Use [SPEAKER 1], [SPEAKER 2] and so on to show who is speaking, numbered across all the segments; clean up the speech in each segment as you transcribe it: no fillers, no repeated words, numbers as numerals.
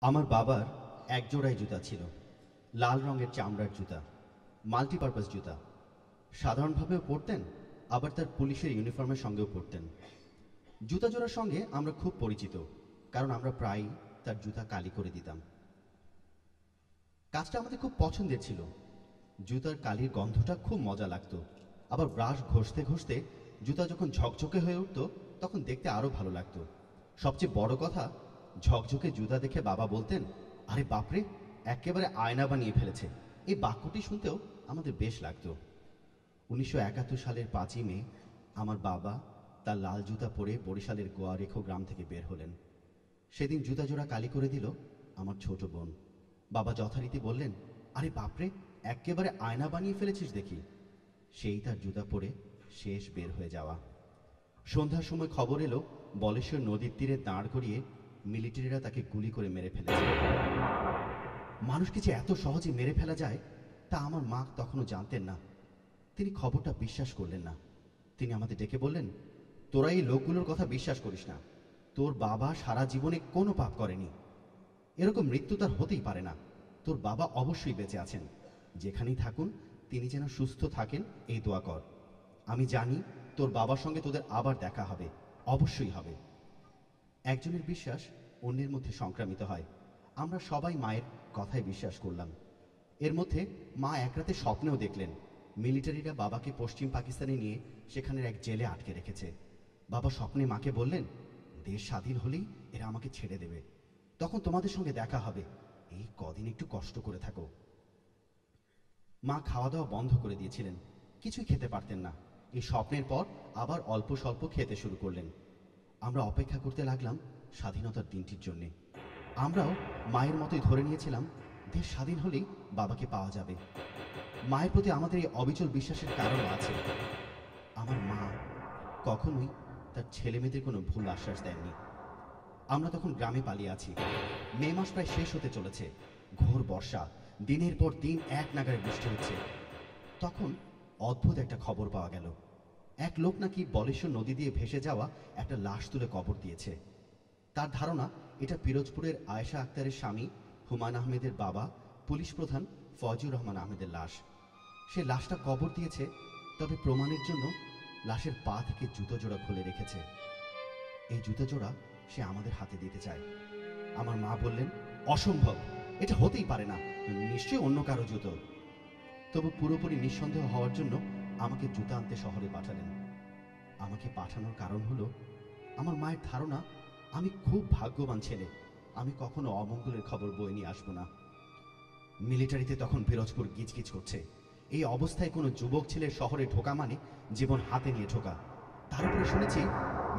[SPEAKER 1] আমার বাবার এক জোড়াই জুতা ছিল, লাল রঙের চামড়ার জুতা, মাল্টিপারপাস জুতা। সাধারণভাবেও পরতেন, আবার তার পুলিশের ইউনিফর্মের সঙ্গেও পরতেন। জুতা জোড়ার সঙ্গে আমরা খুব পরিচিত, কারণ আমরা প্রায়ই তার জুতা কালি করে দিতাম। কাজটা আমাদের খুব পছন্দের ছিল। জুতার কালির গন্ধটা খুব মজা লাগতো। আবার ব্রাশ ঘষতে ঘষতে জুতা যখন ঝকঝকে হয়ে উঠত, তখন দেখতে আরও ভালো লাগতো। সবচেয়ে বড় কথা, ঝকঝকে জুতা দেখে বাবা বলতেন, আরে বাপরে, একেবারে আয়না বানিয়ে ফেলেছে। এই বাক্যটি শুনতেও আমাদের বেশ লাগতো। 1971 সালের 5ই মে আমার বাবা তার লাল জুতা পরে বরিশালের গোয়ারেখো গ্রাম থেকে বের হলেন। সেদিন জুতা জোড়া কালি করে দিল আমার ছোট বোন। বাবা যথারীতি বললেন, আরে বাপরে, একেবারে আয়না বানিয়ে ফেলেছিস দেখি। সেই তার জুতা পরে শেষ বের হয়ে যাওয়া। সন্ধ্যার সময় খবর এলো, বলেশ্বর নদীর তীরে দাঁড় করিয়ে মিলিটারিরা তাকে গুলি করে মেরে ফেলেছে। মানুষকে যে এত সহজে মেরে ফেলা যায়, তা আমার মা তখনও জানতেন না। তিনি খবরটা বিশ্বাস করলেন না। তিনি আমাদের ডেকে বললেন, তোরা এই লোকগুলোর কথা বিশ্বাস করিস না। তোর বাবা সারা জীবনে কোনো পাপ করেনি, এরকম মৃত্যু তার হতেই পারে না। তোর বাবা অবশ্যই বেঁচে আছেন। যেখানেই থাকুন, তিনি যেন সুস্থ থাকেন, এই দোয়া কর। আমি জানি তোর বাবার সঙ্গে তোদের আবার দেখা হবে, অবশ্যই হবে। একজনের বিশ্বাস অন্যের মধ্যে সংক্রামিত হয়। আমরা সবাই মায়ের কথায় বিশ্বাস করলাম। এর মধ্যে মা এক রাতে স্বপ্নেও দেখলেন, মিলিটারিরা বাবাকে পশ্চিম পাকিস্তানে নিয়ে সেখানের এক জেলে আটকে রেখেছে। বাবা স্বপ্নে মাকে বললেন, দেশ স্বাধীন হলেই এরা আমাকে ছেড়ে দেবে, তখন তোমাদের সঙ্গে দেখা হবে। এই কদিন একটু কষ্ট করে থাকো। মা খাওয়া দাওয়া বন্ধ করে দিয়েছিলেন, কিছুই খেতে পারতেন না। এই স্বপ্নের পর আবার অল্প স্বল্প খেতে শুরু করলেন। আমরা অপেক্ষা করতে লাগলাম স্বাধীনতার দিনটির জন্যে। আমরাও মায়ের মতোই ধরে নিয়েছিলাম, দেশ স্বাধীন হলেই বাবাকে পাওয়া যাবে। মায়ের প্রতি আমাদের এই অবিচল বিশ্বাসের কারণও আছে। আমার মা কখনোই তার ছেলে মেয়েদের কোনো ভুল আশ্বাস দেননি। আমরা তখন গ্রামে পালিয়ে আছি। মে মাস প্রায় শেষ হতে চলেছে। ঘোর বর্ষা, দিনের পর দিন এক নাগাড়ে বৃষ্টি হচ্ছে। তখন অদ্ভুত একটা খবর পাওয়া গেল, এক লোক নাকি বলেশ্বর নদী দিয়ে ভেসে যাওয়া একটা লাশ তুলে কবর দিয়েছে। তার ধারণা এটা পিরোজপুরের আয়েশা আক্তারের স্বামী হুমায়ুন আহমেদের বাবা পুলিশ প্রধান ফয়জুর রহমান আহমেদের লাশ। সে লাশটা কবর দিয়েছে, তবে প্রমাণের জন্য লাশের পা থেকে জুতো জোড়া খুলে রেখেছে। এই জুতো জোড়া সে আমাদের হাতে দিতে চায়। আমার মা বললেন, অসম্ভব, এটা হতেই পারে না, নিশ্চয়ই অন্য কারো জুতো। তবু পুরোপুরি নিঃসন্দেহ হওয়ার জন্য আমাকে জুতা আনতে শহরে পাঠালেন। আমাকে পাঠানোর কারণ হলো, আমার মায়ের ধারণা আমি খুব ভাগ্যবান ছেলে, আমি কখনো অমঙ্গলের খবর বয়ে নিয়ে আসবো না। মিলিটারিতে তখন পিরোজপুর গিজগিজ করছে। এই অবস্থায় কোনো যুবক ছেলে শহরে ঢোকা মানে জীবন হাতে নিয়ে ঢোকা। তার উপরে শুনেছি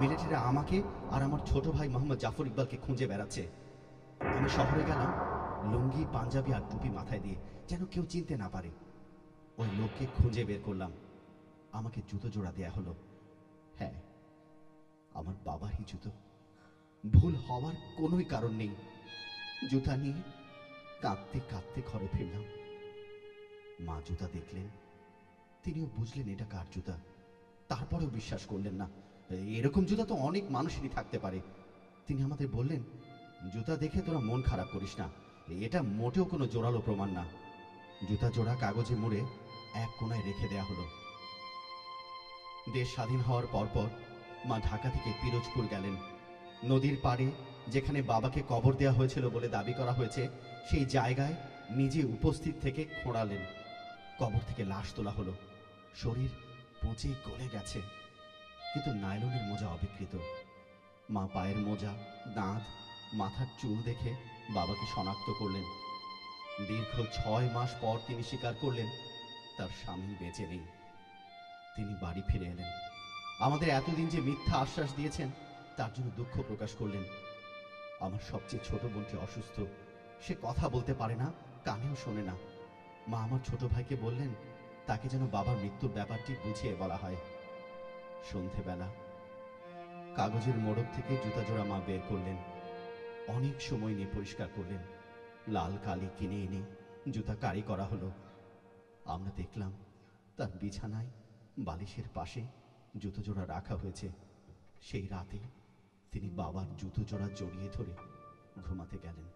[SPEAKER 1] মিলিটারিরা আমাকে আর আমার ছোট ভাই মোহাম্মদ জাফর ইকবালকে খুঁজে বেড়াচ্ছে। আমি শহরে গেলাম লুঙ্গি, পাঞ্জাবি আর টুপি মাথায় দিয়ে, যেন কেউ চিনতে না পারে। ওই লোককে খুঁজে বের করলাম। আমাকে জুতো জোড়া দেয়া হলো। হ্যাঁ, আমার বাবারই জুতো। ভুল হওয়ার কোনোই কারণ নেই। জুতা নিয়ে কাঁদতে কাঁদতে ঘরে ফিরলাম। মা জুতা দেখলেন, তিনিও বুঝলেন এটা কার জুতা। তারপরেও বিশ্বাস করলেন না। এরকম জুতা তো অনেক মানুষেরই থাকতে পারে। তিনি আমাদের বললেন, জুতা দেখে তোরা মন খারাপ করিস না, এটা মোটেও কোনো জোরালো প্রমাণ না। জুতা জোড়া কাগজে মুড়ে এক কোনায় রেখে দেয়া হলো। দেশ স্বাধীন হওয়ার পরপর মা ঢাকা থেকে পিরোজপুর গেলেন। নদীর পাড়ে যেখানে বাবাকে কবর দেওয়া হয়েছিল বলে দাবি করা হয়েছে, সেই জায়গায় নিজে উপস্থিত থেকে খোঁড়ালেন। কবর থেকে লাশ তোলা হলো। শরীর পচে গলে গেছে, কিন্তু নাইলনের মোজা অবিকৃত। মা পায়ের মোজা, দাঁত, মাথার চুল দেখে বাবাকে শনাক্ত করলেন। দীর্ঘ 6 মাস পর তিনি স্বীকার করলেন তার স্বামী বেঁচে নেই। তিনি বাড়ি ফিরে এলেন। আমাদের এতদিন যে মিথ্যা আশ্বাস দিয়েছেন, তার জন্য দুঃখ প্রকাশ করলেন। আমার সবচেয়ে ছোট বোনটি অসুস্থ, সে কথা বলতে পারে না, কানেও শোনে না। মা আমার ছোট ভাইকে বললেন, তাকে যেন বাবার মৃত্যুর ব্যাপারটি বুঝিয়ে বলা হয়। সন্ধেবেলা কাগজের মোড়ক থেকে জুতা জোড়া মা বের করলেন। অনেক সময় নিয়ে পরিষ্কার করলেন। লাল কালি কিনে এনে জুতা কারি করা হলো। আমরা দেখলাম তার বিছানায় বালিশের পাশে জুতো জোড়া রাখা হয়েছে। সেই রাতে তিনি বাবার জুতো জোড়া জড়িয়ে ধরে ঘুমাতে গেলেন।